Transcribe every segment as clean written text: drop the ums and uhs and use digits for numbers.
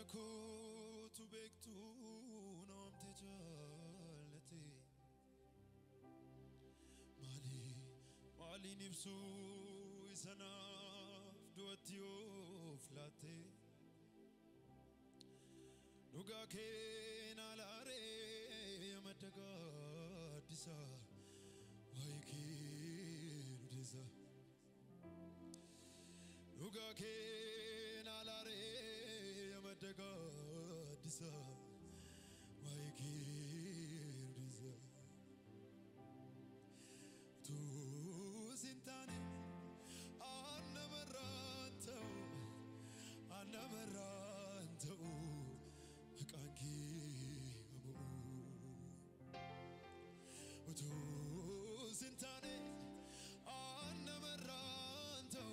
كنت بكتون عم تجالتي مالي نفسو يسناف دوتي وفلاتي نوغا كين على ري مدقا ديسا وايكين ديسا نوغا كين على ري Disa, why Disa? Tu sintani, anamaranta, akanki abu. Tu sintani, anamaranta.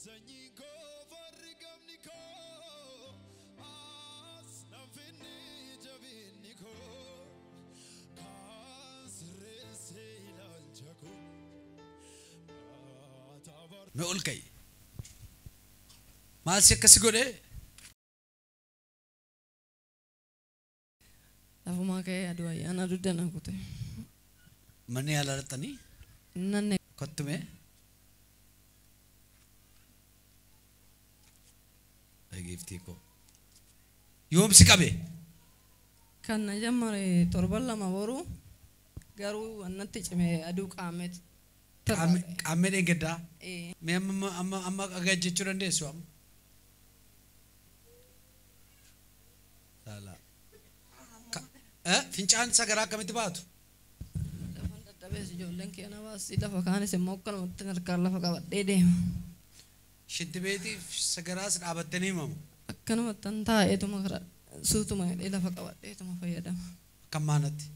Zanyigo vargamniko as nafini javiniko kasrese ilalchako Meulkay maal si akkasi godhe lafuma kee adu ayyaana duddana kute manni alaartanii nanne kottume Giftiko. Yoom si qabe? Kan jammare torban lama boru garuu annatti cime aduu qaamet. Qaamee dheengeddaa? Mee amma agajjechuu dandeessu amma? Saala. Fincaan sagaraa akkamitti baatu? Lafan dadhabees ijoolleen keenya baasii lafa kaanis immoo akkanumatti harkaan lafa qabadhee deema. Shinti beeti sagaraas dhaabattanii himamu. Akkanumatti an taa'eetuma suutuma hidhee lafa qabadheetuma fayyadama. Akkam maanatti?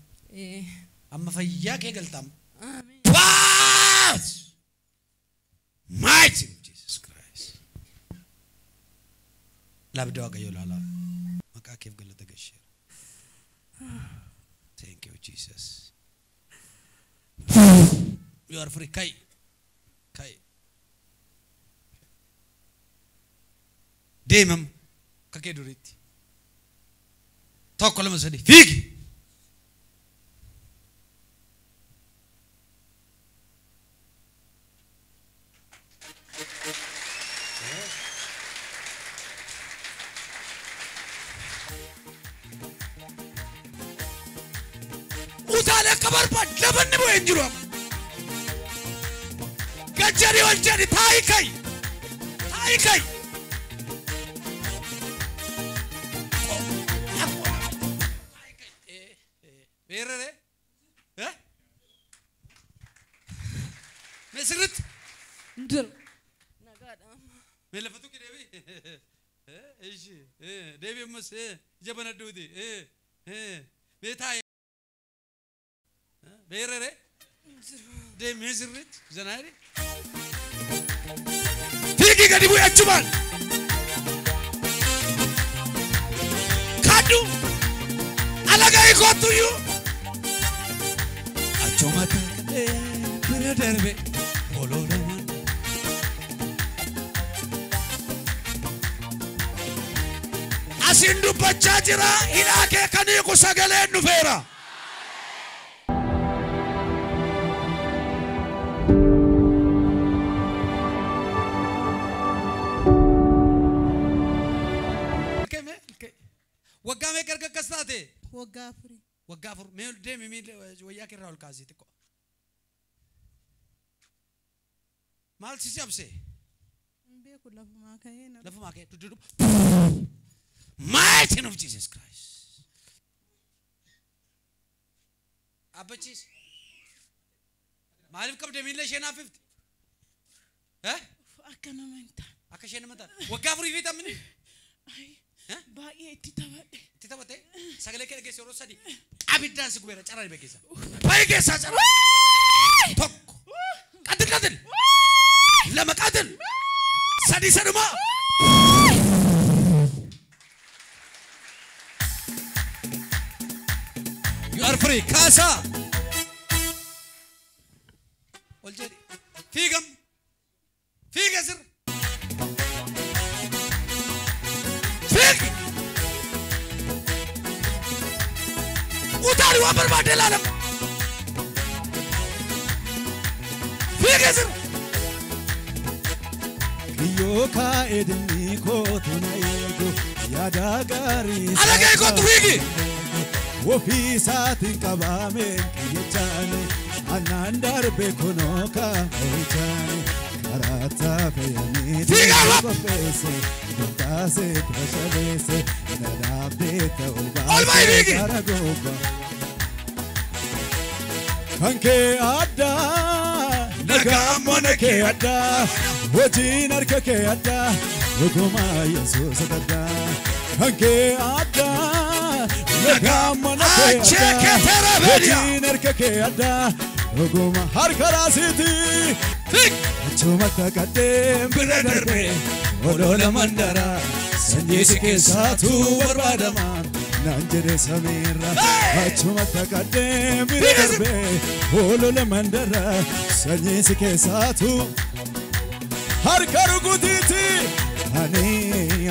Amma fayyaa kee galtaam. Amiin. What? Mighty Jesus Christ. Labda waaqayyo laala. Maqaa keef galata gasheera. Thank you Jesus. You are free. Kai. Deemam kakee duriitti tokko lama sadii fiigi utaalee akka barbaadu lafanni bu'ee hin jiru gajjari wal jedhi taayi kai Verere? Mesrit? Ndur. Nagada. Melafatu ki devi? Ishi. Devi mas jabana dudi. Betai. Verere? De mesrit? Zanari? Tiki gadi bu achuman. Kadu. Alaga ikotu you. Achomata bira derbe olore asindu pachajira ilake kani kusagale nufera wagame karga kastate wagafur meel demi mil wayake raul kazi tiko mal si sabse Mbeku lafuma kee tudu mighty name of Jesus Christ Abbachis. Maalif qabde miila ishee naafifte? Akka nama hin taane. Akka ishee nama taate. Waggaa afurii fi tammini. Baay'ee itti taphadhe. Itti taphatte sagalee kee dhageesse yeroo sadii abiddaan si gubeera carraa dhibee keessa. Baay'ee keessaa carraa. Tokko. Qatil. Lama qatil. Sadii saduma. You are free. Kaasa. Ol jedhi. Fiigam. Fiiga sir. Fiig. Utari waan barbaade laalam. Fiiga sir. Yoka edni kotu na ego yada gari. Alaga kotu fiigi. Wofi saatin qabame kiyechane anandar bekonoka oichane karata feyani kopese dase prashavese nadabeta aragoba kanke adda nagamone ke adda wajin arkake adda ogoma yesus adda kanke adda nagamone ke adda wajin arkake adda ogoma harkarasiti chuma takadem biladarbe olola mandara sanjisi ke saatu barbadama nanjere samira chuma takadem biladarbe olola mandara sanjisi ke saatu harkaru guditi ani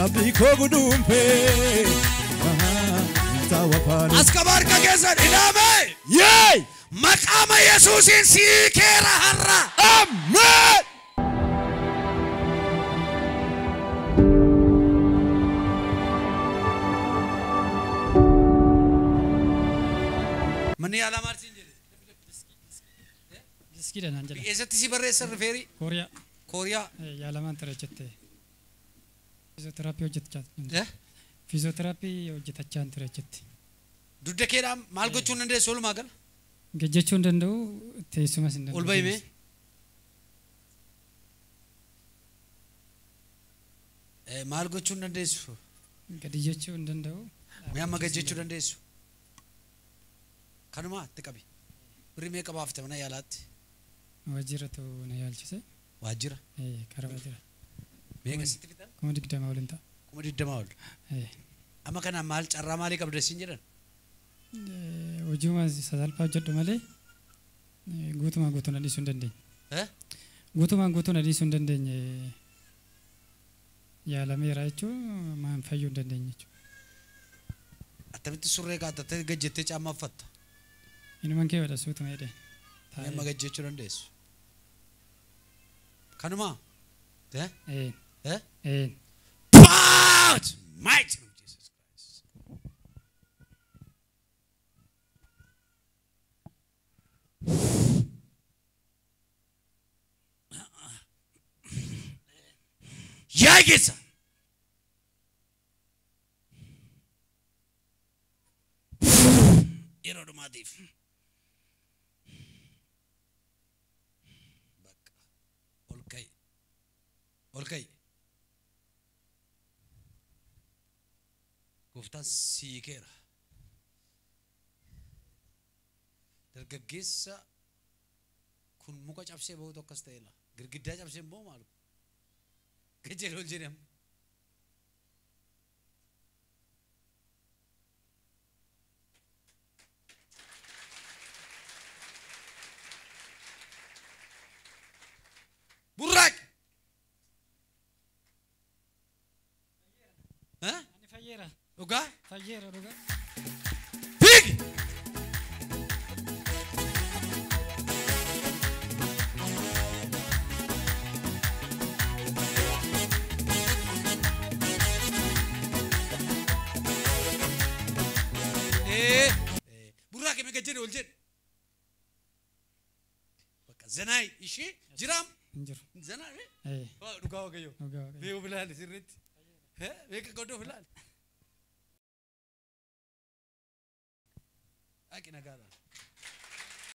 abiko gudumpe tawafani Askabar ka kesan iname. yay Maqama Yesuusin siikeera har'a. amen Manni yaalaa maal siin jedhe? Diskiidhaan aan jedha. Eessatti si barreessan rifeerii? Kooriyaa. Kooriyaa. Yaalamaan ture jettee. Fiizooteraappii hojjetachaa. Fiizooteraappii hojjetachaa ture jettee. Dugda keedhaan maal gochuu hin dandeessu walumaa gala? Gajjachuu hin danda'u teessumas hin danda'u. Ol bahimee? Maal gochuu hin dandeessu? Gadi jechuu hin danda'u. Mee amma gajjachuu dandeessu? Kanuma itti qabi. Birrii meeqa baafte mana yaalaatti? Waajjiratu na yaalchise. Waajjira. Karaa waajjira. Meeqa sitti fitan? 20 waliin ta'a. 20 ol. Amma kana maal carraa maalii qabda siin jedhan? Hojiuma sasalphaa hojjedhu malee guutumaan guutuun dhiisuu hin dandeenye. Guutumaan guutuun dhiisuu hin dandeenye. Yaalameera jechuun maan fayyuu hin dandeenye jechuudha. Attamitti surree kaatattee gajjettee caammaa uffatta? Inumaan kee wadha suutuma jedhee. Amma gajjechuu dandeessu. Kanuma? Out! Might of Jesus Christ. Yaigisa. Erodomatif. Bak. Olkay. Gooftaan siikeera. Dargaggeessa kun muka cabsee bahu tokkos ta'eela. Girgiddaa cabsee bahu maalu? Gajjeel ol jedham. Burraaq. Ani fayyeera. Dhugaa? Fayyeera dhugaa. Pig! Burraaq mee gajjeel ol jedhe. Bakka zanaay ishee jiraam. Injiru. Zanaay. Dhugaa waaqayyo. waaqayyo. Beeku bilaali sirriitti. Beeka godhoo bilaali. Aki nagaadhaan.